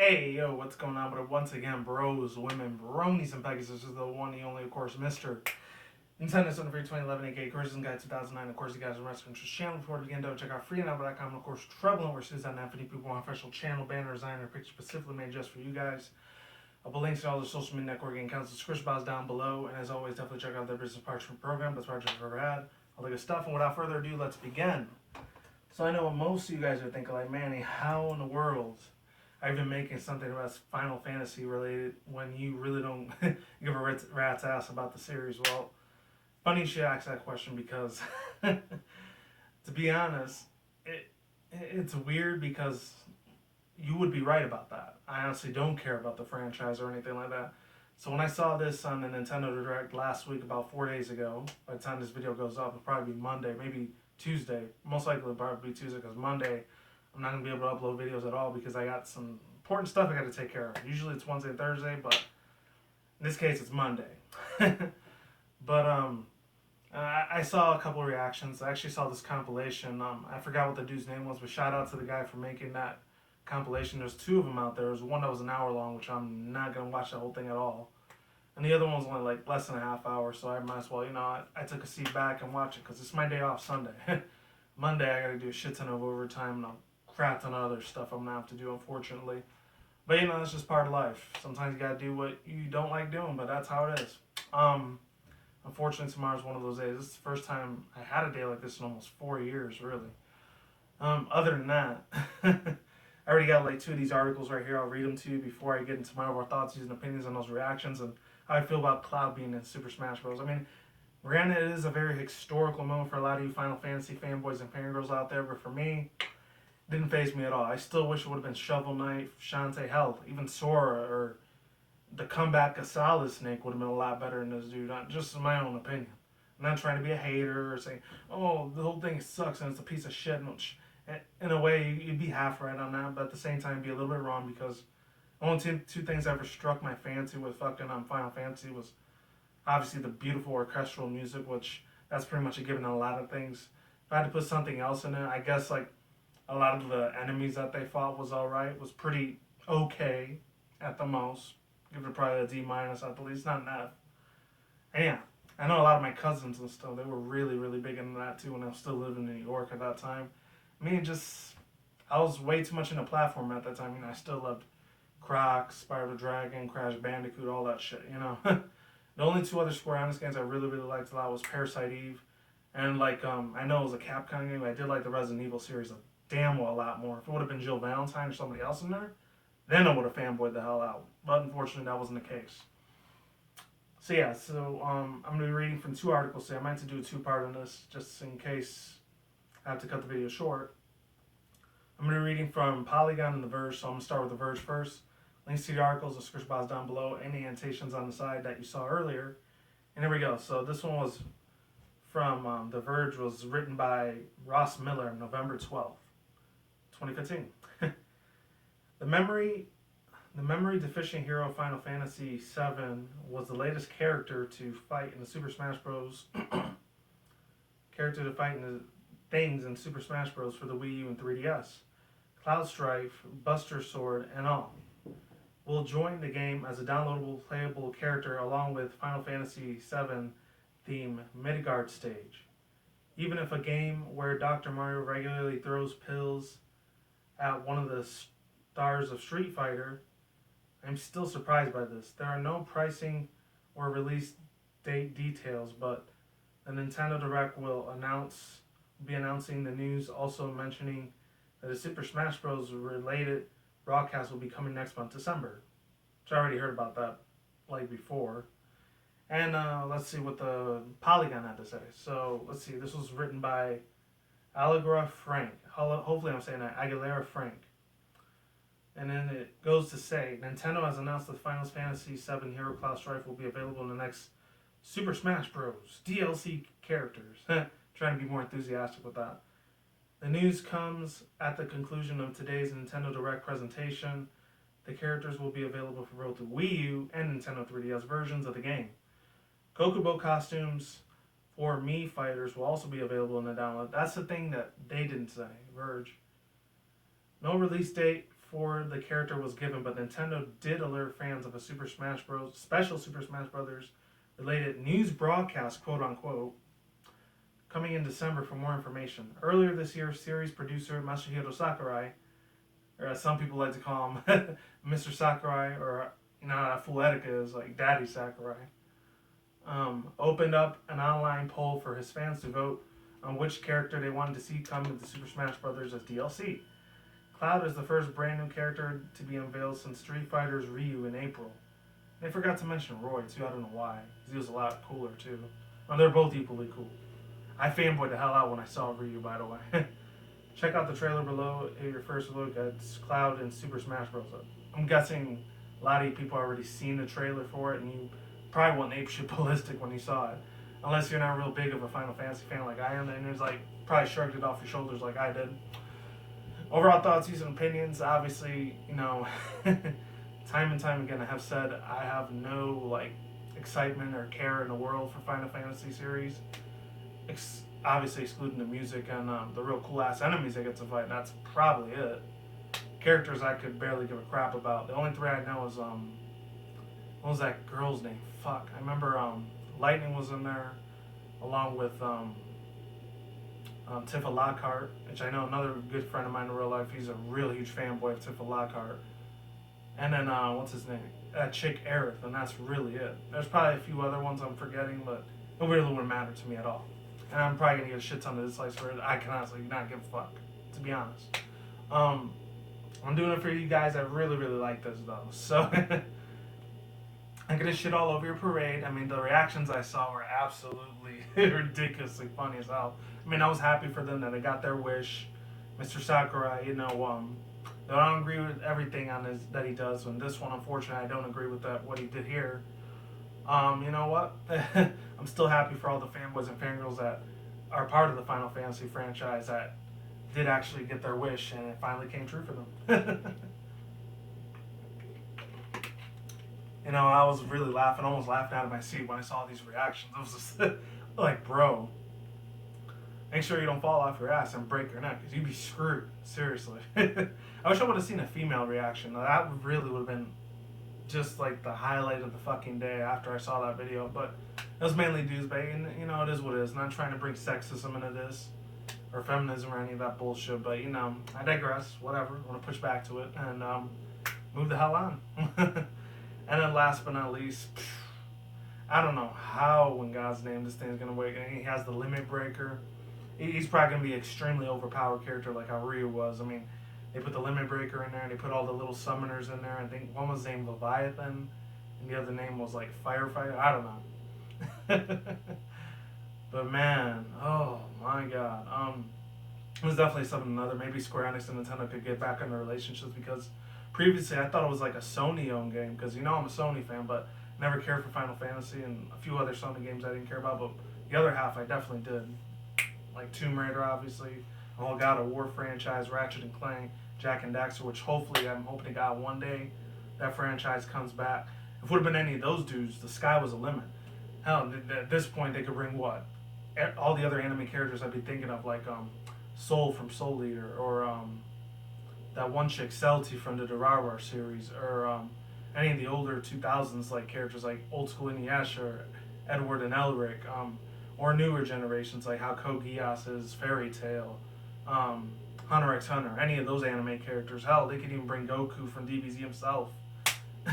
Hey, yo, what's going on? But once again, bros, women, bronies, and pegasisters, this is the one, the only, of course, Mr. Nintendo 73 2011, aka Curses Guide 2009. Of course, you guys are wrestling to channel. Before we begin, don't check out freeandapple.com, and of course, troubleoverseas.net for people want official channel banner design or picture specifically made just for you guys. I'll put links to all the social media networking accounts and Supersmashbros down below. And as always, definitely check out their business partnership program. Best partnership I've ever had. All the good stuff. And without further ado, let's begin. So I know what most of you guys are thinking, like, Manny, how in the world I've been making something about Final Fantasy related when you really don't give a rat's ass about the series? Well, funny you should ask that question because, to be honest, it's weird because you would be right about that. I honestly don't care about the franchise or anything like that. So when I saw this on the Nintendo Direct last week, about 4 days ago, by the time this video goes up, it'll probably be Monday, maybe Tuesday. Most likely it'll probably be Tuesday because Monday I'm not going to be able to upload videos at all because I got some important stuff I got to take care of. Usually it's Wednesday and Thursday, but in this case it's Monday. But I saw a couple of reactions. I actually saw this compilation. I forgot what the dude's name was, but shout out to the guy for making that compilation. There's two of them out there. There's one that was an hour long, which I'm not going to watch the whole thing at all. And the other one was only like less than a half hour, so I might as well, I took a seat back and watch it because it's my day off Sunday. Monday I got to do a shit ton of overtime and a crap ton of other stuff I'm going to have to do, unfortunately. But that's just part of life. Sometimes you got to do what you don't like doing, but that's how it is. Unfortunately, tomorrow's one of those days. This is the first time I had a day like this in almost 4 years, really. Other than that, I already got like two of these articles right here. I'll read them to you before I get into my overall thoughts, views, and opinions on those reactions and how I feel about Cloud being in Super Smash Bros. I mean, granted, it is a very historical moment for a lot of you Final Fantasy fanboys and fangirls out there, but for me, it didn't faze me at all. I still wish it would have been Shovel Knight, Shantae, hell, even Sora, or the comeback of Solid Snake would have been a lot better than this dude, just in my own opinion. I'm not trying to be a hater or say, oh, the whole thing sucks and it's a piece of shit. In a way, you'd be half right on that, but at the same time, be a little bit wrong because only two things that ever struck my fancy with fucking Final Fantasy was obviously the beautiful orchestral music, which that's pretty much a given in a lot of things. If I had to put something else in it, I guess like a lot of the enemies that they fought was alright, was pretty okay at the most. Give it probably a D minus at the least, not an F. And yeah, I know a lot of my cousins and stuff, they were really, really big into that too when I was still living in New York at that time. I was way too much into platform at that time. I still loved Croc, Spyro the Dragon, Crash Bandicoot, all that shit, The only two other Square Enix games I really, really liked a lot was Parasite Eve. And I know it was a Capcom game, but I did like the Resident Evil series a damn well a lot more. If it would have been Jill Valentine or somebody else in there, then I would have fanboyed the hell out. But unfortunately, that wasn't the case. So yeah, I'm going to be reading from two articles today. I meant to do a two-part on this, just in case I have to cut the video short. I'm going to be reading from Polygon and The Verge, so I'm going to start with The Verge first. Links to the articles, the script box down below, any annotations on the side that you saw earlier. And here we go. So this one was from The Verge, was written by Ross Miller, November 12th, 2015. The memory deficient hero Final Fantasy VII was the latest character to fight in the Super Smash Bros. Character to fight in the things in Super Smash Bros. For the Wii U and 3DS. Cloud Strife, Buster Sword, and all will join the game as a downloadable playable character along with Final Fantasy VII theme Midgard stage. Even if a game where Dr. Mario regularly throws pills at one of the stars of Street Fighter, I'm still surprised by this. There are no pricing or release date details, but the Nintendo Direct will be announcing the news, also mentioning that a Super Smash Bros. Related broadcast will be coming next month, December. Which I already heard about that like before. And let's see what the Polygon had to say. So let's see, this was written by Allegra Frank. Hopefully I'm saying that, Aguilera Frank. And then it goes to say, Nintendo has announced that Final Fantasy VII Hero Cloud Strife will be available in the next Super Smash Bros. DLC characters. Trying to be more enthusiastic with that. The news comes at the conclusion of today's Nintendo Direct presentation. The characters will be available for both the Wii U and Nintendo 3DS versions of the game. Kokubo costumes for Mii fighters will also be available in the download. That's the thing that they didn't say, Verge. No release date for the character was given, but Nintendo did alert fans of a Super Smash Bros. Special Super Smash Brothers related news broadcast, quote unquote, coming in December for more information. Earlier this year, series producer Masahiro Sakurai, or as some people like to call him, Mr. Sakurai, or you know how full Etika is, like Daddy Sakurai, opened up an online poll for his fans to vote on which character they wanted to see come into Super Smash Bros. As DLC. Cloud is the first brand new character to be unveiled since Street Fighter's Ryu in April. They forgot to mention Roy too, I don't know why, because he was a lot cooler too. Well, they're both equally cool. I fanboyed the hell out when I saw Ryu, by the way. Check out the trailer below if your first look at Cloud and Super Smash Bros. I'm guessing a lot of you people already seen the trailer for it, and you probably went apeshit ballistic when you saw it. Unless you're not real big of a Final Fantasy fan like I am, and it's like probably shrugged it off your shoulders like I did. Overall thoughts, views, and opinions. Obviously, you know, time and time again, I have said I have no like excitement or care in the world for Final Fantasy series. Obviously, excluding the music and the real cool ass enemies I get to fight. That's probably it. Characters I could barely give a crap about. The only three I know is what was that girl's name? Fuck, I remember Lightning was in there, along with Tifa Lockhart, which I know another good friend of mine in real life. He's a real huge fanboy of Tifa Lockhart. And then, what's his name? That chick, Aerith, and that's really it. There's probably a few other ones I'm forgetting, but it really wouldn't matter to me at all. And I'm probably going to get a shit ton of dislikes for it. I can honestly not give a fuck, to be honest. I'm doing it for you guys. I really, really like this, though. So, I'm going to shit all over your parade. I mean, the reactions I saw were absolutely ridiculously funny as hell. I mean, I was happy for them that they got their wish. Mr. Sakurai, you know, I don't agree with everything on this that he does. And this one, unfortunately, I don't agree with what he did here. You know what? I'm still happy for all the fanboys and fangirls that are part of the Final Fantasy franchise that did actually get their wish, and it finally came true for them. You know, I was really laughing, almost laughing out of my seat when I saw these reactions. I was just like, bro, make sure you don't fall off your ass and break your neck, because you'd be screwed. Seriously. I wish I would have seen a female reaction. That really would have been just like the highlight of the fucking day after I saw that video. But it was mainly dudes, but you know, it is what it is. Not trying to bring sexism into this, or feminism, or any of that bullshit. But you know, I digress. Whatever. I want to push back to it and move the hell on. And then last but not least, I don't know how in God's name this thing's gonna work. And he has the limit breaker. He's probably gonna be an extremely overpowered character like how Ryu was. I mean, they put the limit breaker in there, and they put all the little summoners in there. I think one was named Leviathan, and the other name was like Firefighter. I don't know. But man, oh my God, it was definitely something other. Maybe Square Enix and Nintendo could get back in their relationships, because previously I thought it was like a Sony-owned game, because you know I'm a Sony fan, but never cared for Final Fantasy and a few other Sony games I didn't care about. But the other half I definitely did, like Tomb Raider, obviously, the whole God of War franchise, Ratchet and Clank, Jack and Daxter, which hopefully I'm hoping to God one day that franchise comes back. If it would have been any of those dudes, the sky was the limit. Hell, at this point they could bring what? All the other anime characters I'd be thinking of, like Soul from Soul Eater, or that one chick Celty from the Durarara series, or any of the older 2000s like characters like Old School Inuyasha, or Edward and Elric, or newer generations like how Code Geass is, Fairy Tail, Hunter x Hunter, any of those anime characters. Hell, they could even bring Goku from DBZ himself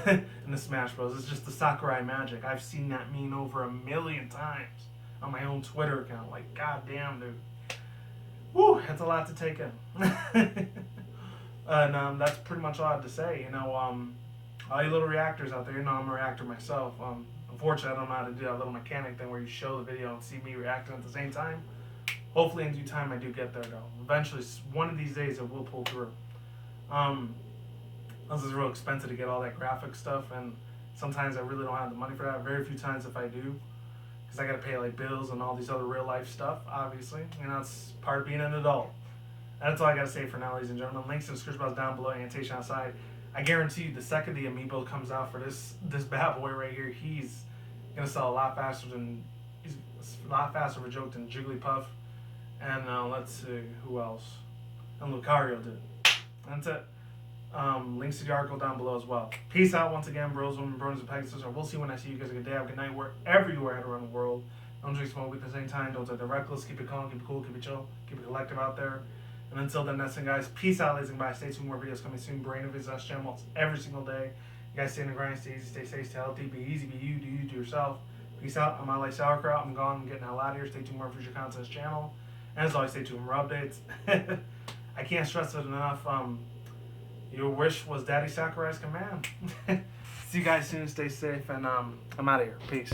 in the Smash Bros. It's just the Sakurai magic. I've seen that meme over 1,000,000 times on my own Twitter account. Like, goddamn, dude. Woo, that's a lot to take in. And that's pretty much all I have to say. You know, all you little reactors out there, you know I'm a reactor myself. Unfortunately, I don't know how to do that little mechanic thing where you show the video and see me reacting at the same time. Hopefully in due time I do get there, though. Eventually, one of these days it will pull through. This is real expensive to get all that graphic stuff, and sometimes I really don't have the money for that. Very few times if I do, because I got to pay like bills and all these other real life stuff, obviously. You know, it's part of being an adult. That's all I got to say for now, ladies and gentlemen. Links in the description box down below, annotation outside. I guarantee you, the second the amiibo comes out for this bad boy right here, he's gonna sell a lot faster of a joke than Jigglypuff. And let's see who else. And Lucario did. That's it. Links to the article down below as well. Peace out once again, bros, women, bronies, and pegasisters. We'll see when I see you guys. A good day, have a good night, wherever you are at around the world. Don't drink smoke at the same time. Don't take the reckless. Keep it calm, keep it cool, keep it chill, keep it collective out there. And until then, that's it, guys. Peace out, ladies and guys. Stay tuned. More videos coming soon. Brain of his channel every single day. You guys stay in the grind, stay easy, stay safe, stay healthy, be easy, be you, do you, do yourself. Peace out. I'm out like sauerkraut. I'm gone. I'm getting the hell out of here. Stay tuned. More future content channel. And as always, stay tuned for more updates. I can't stress it enough. Your wish was Daddy Sakurai's command. See you guys soon. Stay safe, and I'm out of here. Peace.